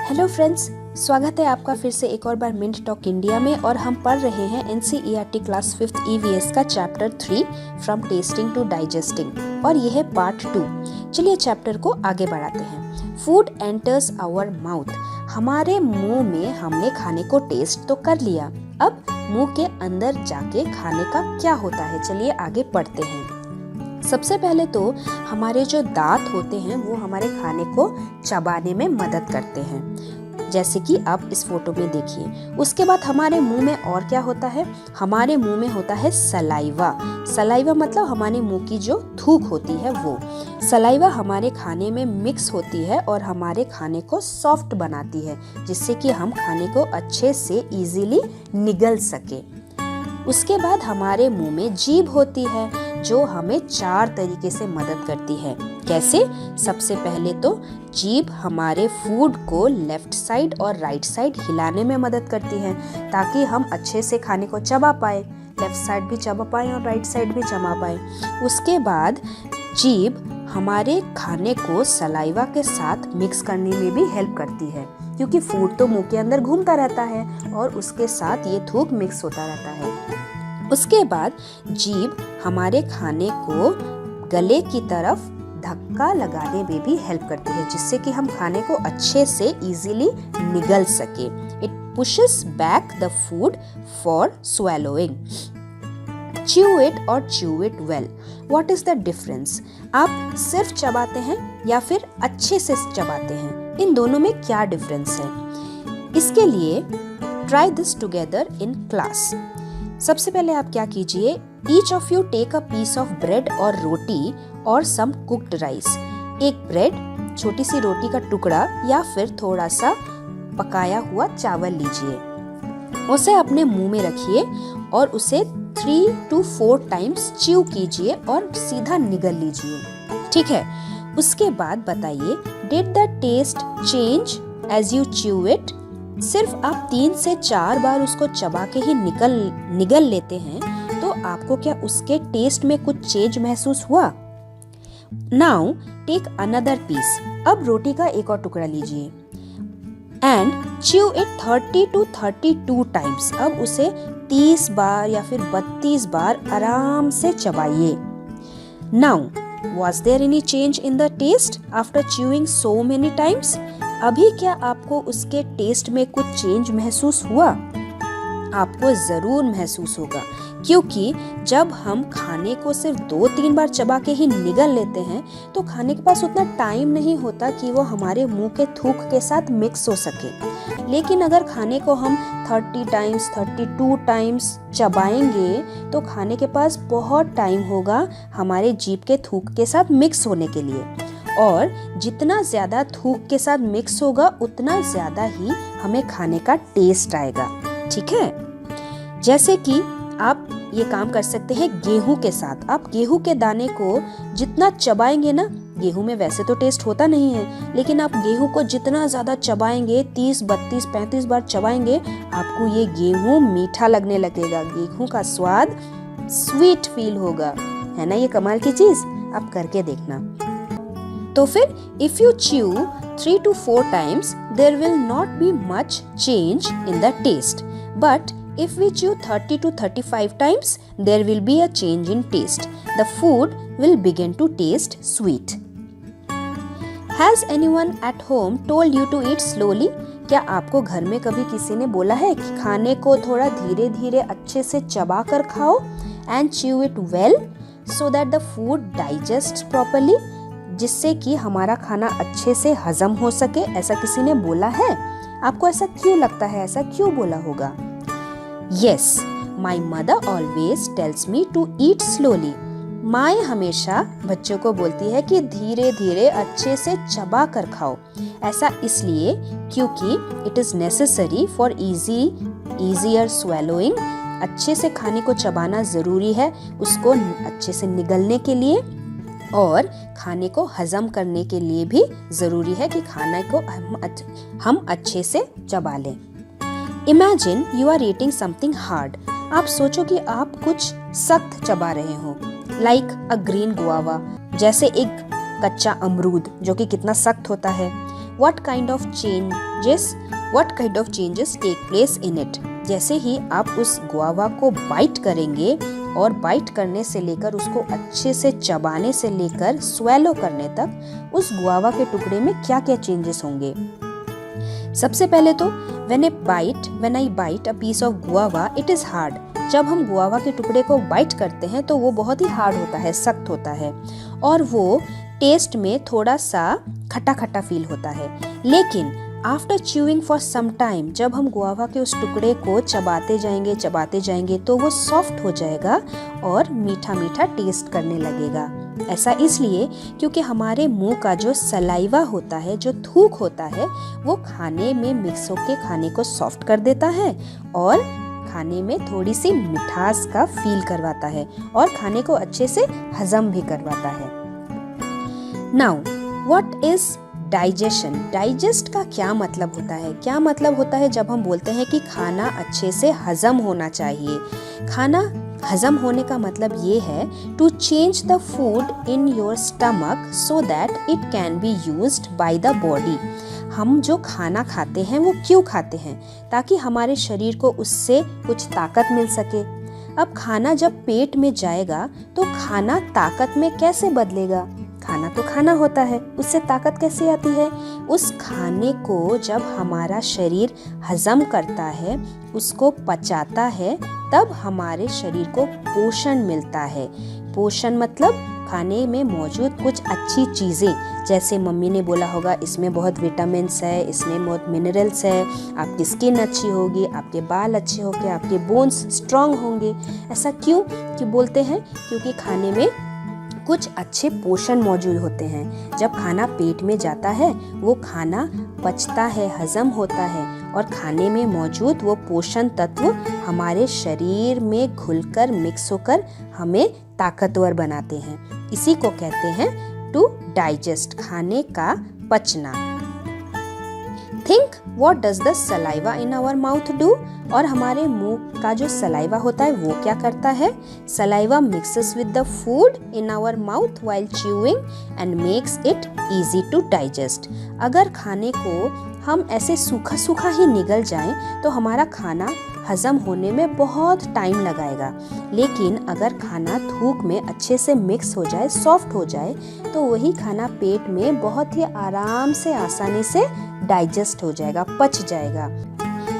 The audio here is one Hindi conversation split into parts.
हेलो फ्रेंड्स, स्वागत है आपका फिर से एक और बार मिंट टॉक इंडिया में। और हम पढ़ रहे हैं एनसीईआरटी क्लास 5th ईवीएस का chapter 3 from tasting to digesting और यह है पार्ट 2। चलिए चैप्टर को आगे बढ़ाते हैं। Food enters our mouth. हमारे मुंह में हमने खाने को टेस्ट तो कर लिया, अब मुंह के अंदर जाके खाने का क्या होता है, चलिए आगे पढ़ते हैं। सबसे पहले तो हमारे जो दांत होते हैं वो हमारे खाने को चबाने में मदद करते हैं, जैसे कि आप इस फोटो में देखिए। उसके बाद हमारे मुंह में और क्या होता है, हमारे मुंह में होता है सलाइवा। सलाइवा मतलब हमारे मुंह की जो थूक होती है वो। सलाइवा हमारे खाने में मिक्स होती है और हमारे खाने को सॉफ्ट बनाती है, जिससे कि हम खाने को अच्छे से इजीली निगल सके। उसके बाद हमारे मुंह में जीभ होती है जो हमें 4 तरीके से मदद करती है। कैसे? सबसे पहले तो जीभ हमारे फूड को लेफ्ट साइड और राइट साइड हिलाने में मदद करती है, ताकि हम अच्छे से खाने को चबा पाए, लेफ्ट साइड भी चबा पाए और राइट साइड भी चबा पाए। उसके बाद जीभ हमारे खाने को सलाइवा के साथ मिक्स करने में भी हेल्प करती है, क्योंकि फूड तो मुंह के अंदर घूमता रहता है और उसके साथ ये थूक मिक्स होता रहता है। उसके बाद जीभ हमारे खाने को गले की तरफ धक्का लगाने में भी हेल्प करती है, जिससे कि हम खाने को अच्छे से इजीली निगल सके। It pushes back the food for swallowing. Chew it or chew it well. What is the difference? आप सिर्फ चबाते हैं या फिर अच्छे से चबाते हैं, इन दोनों में क्या डिफरेंस है? इसके लिए try this together in class. सबसे पहले आप क्या कीजिए, each of you take a piece of bread और रोटी और सम कुक्ड राइस। एक ब्रेड, छोटी सी रोटी का टुकड़ा या फिर थोड़ा सा पकाया हुआ चावल लीजिए, उसे अपने मुंह में रखिए और उसे 3 to 4 टाइम्स च्यू कीजिए और सीधा निगल लीजिए। ठीक है, उसके बाद बताइए, did the taste change as you chew it? सिर्फ आप 3 से 4 बार उसको चबा के ही निगल लेते हैं, तो आपको क्या उसके टेस्ट में कुछ चेंज महसूस हुआ? Now take another piece. अब रोटी का एक और टुकड़ा लीजिए and chew it 30 to 32 times. अब उसे 30 बार या फिर 32 बार आराम से चबाइए। Now was there any change in the taste after chewing so many times? अभी क्या आपको उसके टेस्ट में कुछ चेंज महसूस हुआ? आपको जरूर महसूस होगा, क्योंकि जब हम खाने को सिर्फ 2-3 बार चबा के ही निगल लेते हैं तो खाने के पास उतना टाइम नहीं होता कि वो हमारे मुंह के थूक के साथ मिक्स हो सके। लेकिन अगर खाने को हम 30 टाइम्स 32 टाइम्स चबाएंगे तो खाने के पास बहुत टाइम होगा हमारे जीभ के थूक के साथ मिक्स होने के लिए, और जितना ज्यादा थूक के साथ मिक्स होगा उतना ज्यादा ही हमें खाने का टेस्ट आएगा। ठीक है, जैसे कि आप ये काम कर सकते हैं गेहूं के साथ। आप गेहूं के दाने को जितना चबाएंगे ना, गेहूं में वैसे तो टेस्ट होता नहीं है, लेकिन आप गेहूं को जितना ज्यादा चबाएंगे, 30, 32, 35 बार चबाएंगे, आपको ये गेहूं मीठा लगने लगेगा। गेहूं का स्वाद स्वीट फील होगा, है ना? ये कमाल की चीज, आप करके देखना। तो फिर if you chew 3 to 4 times, there will not be much change in the taste. But if we chew 30 to 35 times, there will be a change in taste. The food will begin to taste sweet. Has anyone at home told you to eat slowly? क्या आपको घर में कभी किसी ने बोला है कि खाने को थोड़ा धीरे धीरे अच्छे से चबा कर खाओ? And chew it well so that the food digests properly. जिससे कि हमारा खाना अच्छे से हजम हो सके, ऐसा किसी ने बोला है? आपको ऐसा क्यों लगता है, ऐसा क्यों बोला होगा? Yes, my mother always tells me to eat slowly. माँ हमेशा बच्चों को बोलती है कि धीरे धीरे अच्छे से चबा कर खाओ। ऐसा इसलिए क्योंकि it is necessary for easier swallowing. अच्छे से खाने को चबाना जरूरी है, उसको अच्छे से निगलने के लिए, और खाने को हजम करने के लिए भी जरूरी है कि खाने को हम अच्छे से चबा लें। Imagine you are eating something hard. आप सोचो कि आप कुछ सख्त चबा रहे हो, like a green guava, जैसे एक कच्चा अमरूद जो कि कितना सख्त होता है। what kind of changes take place in it. जैसे ही आप उस गुआवा को बाइट करेंगे और बाइट करने से लेकर उसको अच्छे से चबाने से लेकर स्वेलो करने तक उस गुआवा के टुकड़े में क्या क्या चेंजेस होंगे। सबसे पहले तो when I bite a piece of guava, it is hard. जब हम गुआवा के टुकड़े को बाइट करते हैं तो वो बहुत ही हार्ड होता है, सख्त होता है और वो टेस्ट में थोड़ा सा खट्टा खट्टा फील होता है। लेकिन after chewing for some time, जब हम गुआवा के उस टुकड़े को चबाते जाएंगे तो वो सॉफ्ट हो जाएगा और मीठा मीठा टेस्ट करने लगेगा। ऐसा इसलिए क्योंकि हमारे मुंह का जो सलाइवा होता है, जो थूक होता है, वो खाने में मिक्स होकर खाने को सॉफ्ट कर देता है और खाने में थोड़ी सी मिठास का फील करवाता है और खाने को अच्छे से हजम भी करवाता है। Now what is digestion? Digest का क्या मतलब होता है? क्या मतलब होता है जब हम बोलते हैं कि खाना अच्छे से हजम होना चाहिए? खाना हजम होने का मतलब ये है to change the food in your stomach so that it can be used by the body. हम जो खाना खाते हैं वो क्यों खाते हैं? ताकि हमारे शरीर को उससे कुछ ताकत मिल सके। अब खाना जब पेट में जाएगा तो खाना ताकत में कैसे बदलेगा? खाना तो खाना होता है, उससे ताकत कैसे आती है? उस खाने को जब हमारा शरीर हजम करता है, उसको पचाता है, तब हमारे शरीर को पोषण मिलता है। पोषण मतलब खाने में मौजूद कुछ अच्छी चीज़ें, जैसे मम्मी ने बोला होगा इसमें बहुत विटामिन्स है, इसमें बहुत मिनरल्स है, आपकी स्किन अच्छी होगी, आपके बाल अच्छे होंगे, आपके बोन्स स्ट्रांग होंगे। ऐसा क्यों बोलते हैं? क्योंकि खाने में कुछ अच्छे पोषण मौजूद होते हैं। जब खाना पेट में जाता है वो खाना पचता है, हजम होता है और खाने में मौजूद वो पोषण तत्व हमारे शरीर में घुलकर मिक्स होकर हमें ताकतवर बनाते हैं। इसी को कहते हैं टू डाइजेस्ट, खाने का पचना। Think what does the saliva in our mouth do? और हमारे मुंह का जो सलाइवा होता है वो क्या करता है? Saliva mixes with the food in our mouth while chewing and makes it easy to digest. अगर खाने को हम ऐसे सूखा सूखा ही निगल जाएं तो हमारा खाना हजम होने में बहुत टाइम लगाएगा। लेकिन अगर खाना थूक में अच्छे से मिक्स हो जाए, सॉफ्ट हो जाए, तो वही खाना पेट में बहुत ही आराम से, आसानी से डाइजेस्ट हो जाएगा, पच जाएगा।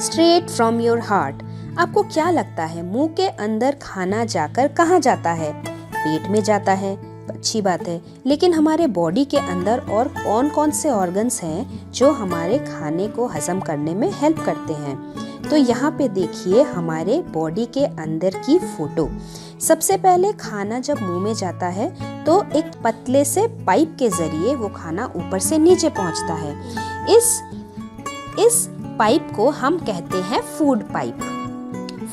Straight from your heart. आपको क्या लगता है मुंह के अंदर खाना जाकर कहाँ जाता है? पेट में जाता है, अच्छी बात है। लेकिन हमारे बॉडी के अंदर और कौन कौन से ऑर्गन्स हैं जो हमारे खाने को हजम करने में हेल्प करते हैं? तो यहाँ पे देखिए हमारे बॉडी के अंदर की फोटो। सबसे पहले खाना जब मुंह में जाता है तो एक पतले से पाइप के जरिए वो खाना ऊपर से नीचे पहुँचता है। इस पाइप को हम कहते हैं फूड पाइप।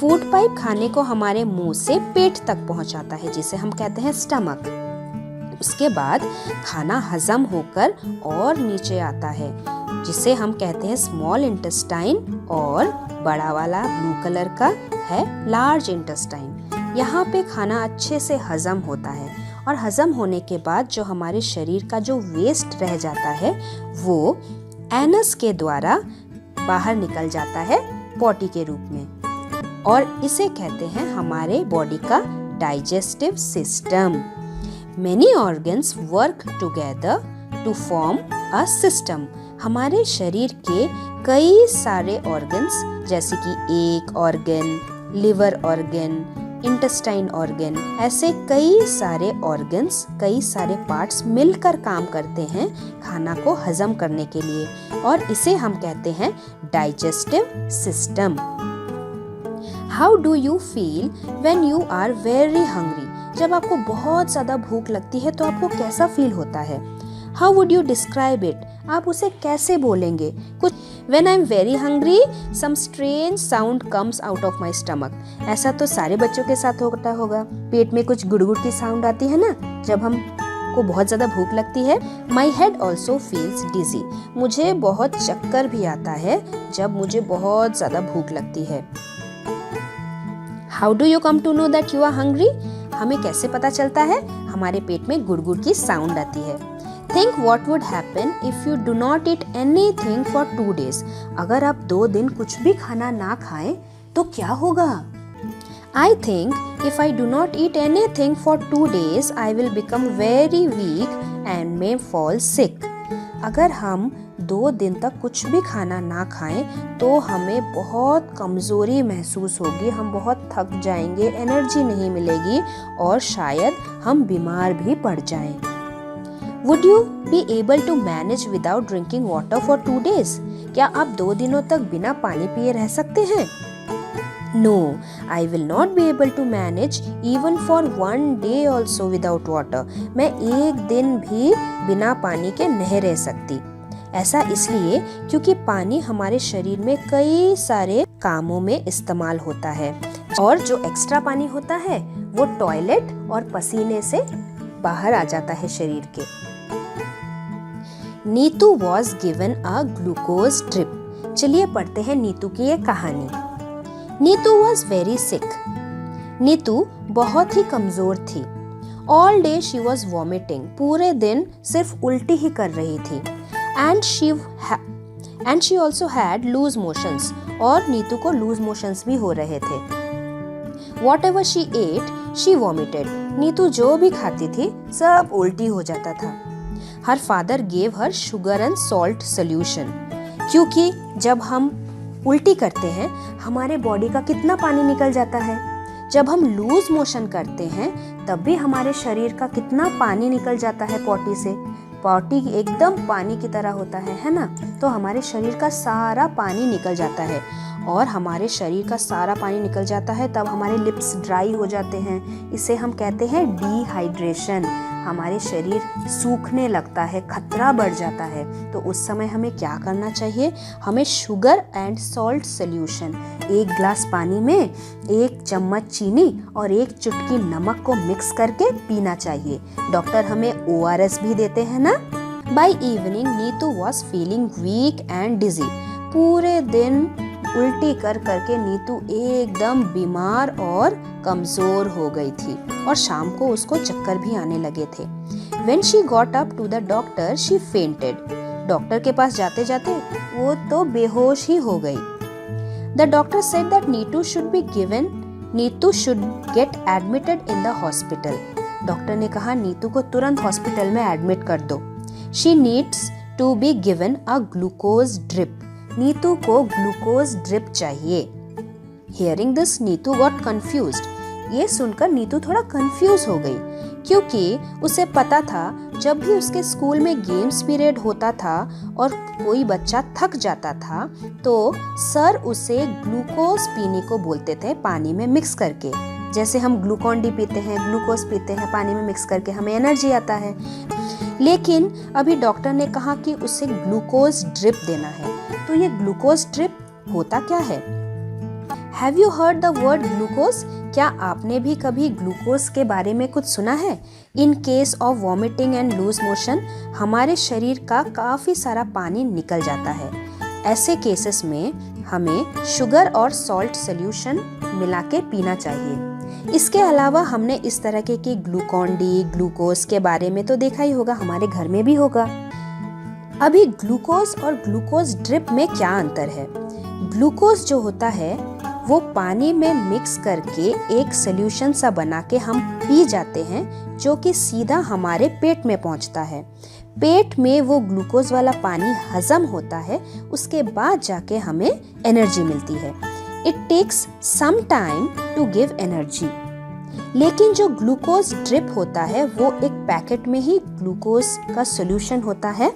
फूड पाइप खाने को हमारे मुंह से पेट तक पहुंचाता है, जिसे हम कहते हैं स्टमक। उसके बाद खाना हजम होकर और नीचे आता है, जिसे हम कहते हैं स्मॉल इंटेस्टाइन, और बड़ा वाला ब्लू कलर का है लार्ज इंटेस्टाइन। यहाँ पे खाना अच्छे से हजम होता है और हजम होने के बाद जो हमारे शरीर का जो वेस्ट रह जाता है वो एनस के द्वारा बाहर निकल जाता है पॉटी के रूप में, और इसे कहते हैं हमारे बॉडी का digestive system. Many organs work together to form a system. हमारे शरीर के कई सारे ऑर्गन्स, जैसे कि एक organ, liver organ, intestine organ, ऐसे कई सारे ऑर्गन्स, कई सारे पार्ट्स मिलकर काम करते हैं खाना को हजम करने के लिए, और इसे हम कहते हैं digestive system. How do you feel when you are very hungry? जब आपको बहुत ज़्यादा भूख लगती है तो आपको कैसा फील होता है? How would you describe it? आप उसे कैसे बोलेंगे? कुछ When I'm very hungry, some strange sound comes out of my stomach. ऐसा तो सारे बच्चों के साथ होता होगा, पेट में कुछ गुड़गुड़ की साउंड आती है ना जब हम को बहुत ज़्यादा भूख लगती है। My head also feels dizzy. मुझे बहुत चक्कर भी आता है जब मुझे बहुत ज़्यादा भूख लगती है। How do you come to know that you are hungry? हमें कैसे पता चलता है? हमारे पेट में गुड़गुड़ की साउंड आती है। Think what would happen if you do not eat anything for 2 days. अगर आप 2 दिन कुछ भी खाना ना खाएं तो क्या होगा? I think if I do not eat anything for 2 days, I will become very weak and may fall sick. अगर हम 2 दिन तक कुछ भी खाना ना खाएं तो हमें बहुत कमज़ोरी महसूस होगी, हम बहुत थक जाएंगे, एनर्जी नहीं मिलेगी और शायद हम बीमार भी पड़ जाएं। Would you be able to manage without drinking water for 2 days? क्या आप 2 दिनों तक बिना पानी पिए रह सकते हैं? No, I will not be able to manage even for 1 day also without water. मैं एक दिन भी बिना पानी के नहीं रह सकती। ऐसा इसलिए क्योंकि पानी हमारे शरीर में कई सारे कामों में इस्तेमाल होता है और जो एक्स्ट्रा पानी होता है वो टॉयलेट और पसीने से बाहर आ जाता है शरीर के। Neetu was given a glucose drip. चलिए पढ़ते हैं नीतू की ये कहानी। Neetu was very sick. Neetu बहुत ही कमजोर थी। All day she was vomiting. पूरे दिन सिर्फ उल्टी ही कर रही थी। And she also had loose motions. और नीतू को लूज मोशंस भी हो रहे थे। Whatever she ate, she vomited. Neetu जो भी खाती थी सब उल्टी हो जाता था। Her father gave her sugar and salt solution. क्योंकि जब हम उल्टी करते हैं हमारे बॉडी का कितना पानी निकल जाता है। जब हम लूज मोशन करते हैं तब भी हमारे शरीर का कितना पानी निकल जाता है पॉटी से। पॉटी एकदम पानी की तरह होता है ना? तो हमारे शरीर का सारा पानी निकल जाता है और हमारे शरीर का सारा पानी निकल जाता है तब हमारे लिप्स ड्राई हो जाते हैं। इसे हम कहते हैं डिहाइड्रेशन। हमारे शरीर सूखने लगता है, खतरा बढ़ जाता है। तो उस समय हमें क्या करना चाहिए? हमें sugar and salt solution 1 glass पानी में 1 चम्मच चीनी और 1 चुटकी नमक को मिक्स करके पीना चाहिए। डॉक्टर हमें ORS भी देते हैं ना। By evening Neetu was feeling weak and dizzy. पूरे दिन उल्टी कर करके नीतू एकदम बीमार और कमजोर हो गई थी और शाम को उसको चक्कर भी आने लगे थे। When she got up to the doctor, she fainted. Doctor के पास जाते जाते वो तो बेहोश ही हो गई। The doctor said that Neetu should get admitted in the hospital. Doctor ने कहा नीतू को तुरंत हॉस्पिटल में एडमिट कर दो। She needs to be given a glucose drip. Neetu को ग्लूकोज ड्रिप चाहिए। Hearing this, Neetu got confused. ये सुनकर नीतू थोड़ा कंफ्यूज हो गई क्योंकि उसे पता था जब भी उसके स्कूल में गेम्स पीरियड होता था और कोई बच्चा थक जाता था तो सर उसे ग्लूकोज पीने को बोलते थे पानी में मिक्स करके। जैसे हम ग्लूकॉन डी पीते हैं, ग्लूकोज पीते हैं, पानी में मिक्स करके हमें एनर्जी आता है। लेकिन अभी डॉक्टर ने कहा कि उसे ग्लूकोज ड्रिप देना है। तो ये ग्लूकोज ड्रिप होता क्या है? Have you heard the word glucose? क्या आपने भी कभी ग्लूकोज के बारे में कुछ सुना है? In case of vomiting and loose motion, हमारे शरीर का काफी सारा पानी निकल जाता है। ऐसे केसेस में हमें शुगर और सॉल्ट सॉल्यूशन मिला के पीना चाहिए। इसके अलावा हमने इस तरह के ग्लूकॉन डी, ग्लूकोज के बारे में तो देखा ही होगा, हमारे घर में भी होगा। अभी ग्लूकोज और ग्लूकोज ड्रिप में क्या अंतर है? ग्लूकोज जो होता है वो पानी में मिक्स करके एक सॉल्यूशन सा बना के हम पी जाते हैं जो कि सीधा हमारे पेट में पहुंचता है। पेट में वो ग्लूकोज वाला पानी हजम होता है, उसके बाद जाके हमें एनर्जी मिलती है। It takes some time to give energy. लेकिन जो ग्लूकोज ड्रिप होता है वो एक पैकेट में ही ग्लूकोज का सॉल्यूशन होता है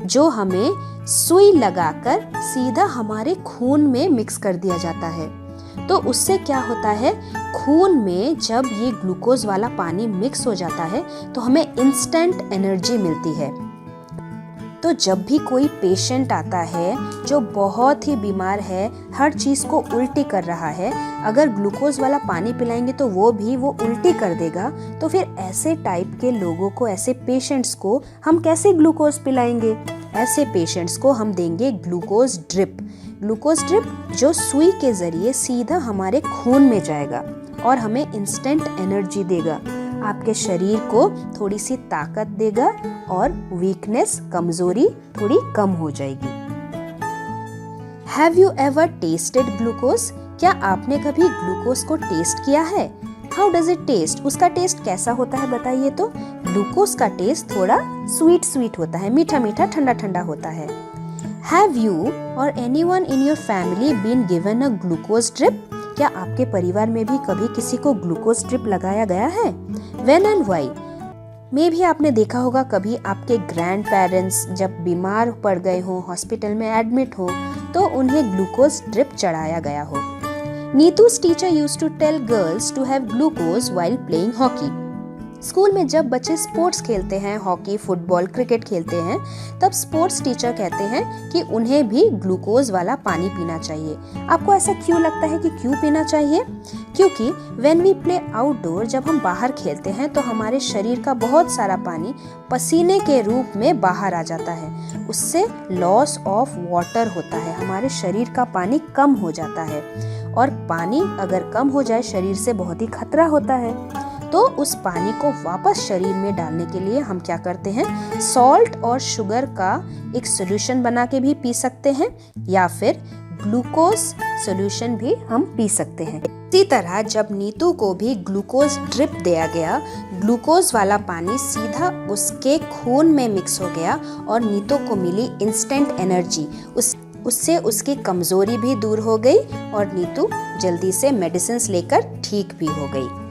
जो हमें सुई लगाकर सीधा हमारे खून में मिक्स कर दिया जाता है। तो उससे क्या होता है, खून में जब ये ग्लूकोज वाला पानी मिक्स हो जाता है तो हमें इंस्टेंट एनर्जी मिलती है। तो जब भी कोई पेशेंट आता है जो बहुत ही बीमार है, हर चीज़ को उल्टी कर रहा है, अगर ग्लूकोज वाला पानी पिलाएंगे तो वो उल्टी कर देगा। तो फिर ऐसे टाइप के लोगों को, ऐसे पेशेंट्स को हम कैसे ग्लूकोज पिलाएंगे? ऐसे पेशेंट्स को हम देंगे ग्लूकोज ड्रिप। ग्लूकोज ड्रिप जो सुई के ज़रिए सीधा हमारे खून में जाएगा और हमें इंस्टेंट एनर्जी देगा। आपके शरीर को थोड़ी सी ताकत देगा और वीकनेस, कमजोरी थोड़ी कम हो जाएगी। Have you ever tested glucose? क्या आपने कभी ग्लूकोज को टेस्ट किया है? How does it taste? उसका टेस्ट कैसा होता है बताइए तो। ग्लूकोज का टेस्ट थोड़ा स्वीट स्वीट होता है, मीठा मीठा, ठंडा ठंडा होता है। Have you or anyone in your family been given a glucose drip? क्या आपके परिवार में भी कभी किसी को ग्लूकोज ड्रिप लगाया गया है? When and why? मे भी आपने देखा होगा कभी आपके ग्रैंड पेरेंट्स जब बीमार पड़ गए हो, हॉस्पिटल में एडमिट हो, तो उन्हें ग्लूकोज ड्रिप चढ़ाया गया हो। नीतू's teacher used to tell girls to have glucose while playing hockey. School में जब बच्चे स्पोर्ट्स खेलते हैं, हॉकी, फुटबॉल, क्रिकेट खेलते हैं, तब स्पोर्ट्स टीचर कहते हैं कि उन्हें भी ग्लूकोज वाला पानी पीना चाहिए। आपको ऐसा क्यों लगता है कि क्यों पीना चाहिए? क्योंकि व्हेन वी प्ले आउटडोर, जब हम बाहर खेलते हैं तो हमारे शरीर का बहुत सारा पानी पसीने के रूप में बाहर आ जाता है। उससे लॉस ऑफ वाटर होता है, हमारे शरीर का पानी कम हो जाता है, और पानी अगर कम हो जाए शरीर से बहुत ही खतरा होता है। तो उस पानी को वापस शरीर में डालने के लिए हम क्या करते हैं, सॉल्ट और शुगर का एक सॉल्यूशन बना के भी पी सकते हैं, या फिर ग्लूकोज सॉल्यूशन भी हम पी सकते हैं। इसी तरह जब नीतू को भी ग्लूकोज ड्रिप दिया गया, ग्लूकोज वाला पानी सीधा उसके खून में मिक्स हो गया और नीतू को मिली इंस्टेंट एनर्जी। उससे उसकी कमजोरी भी दूर हो गई और नीतू जल्दी से मेडिसिन लेकर ठीक भी हो गई।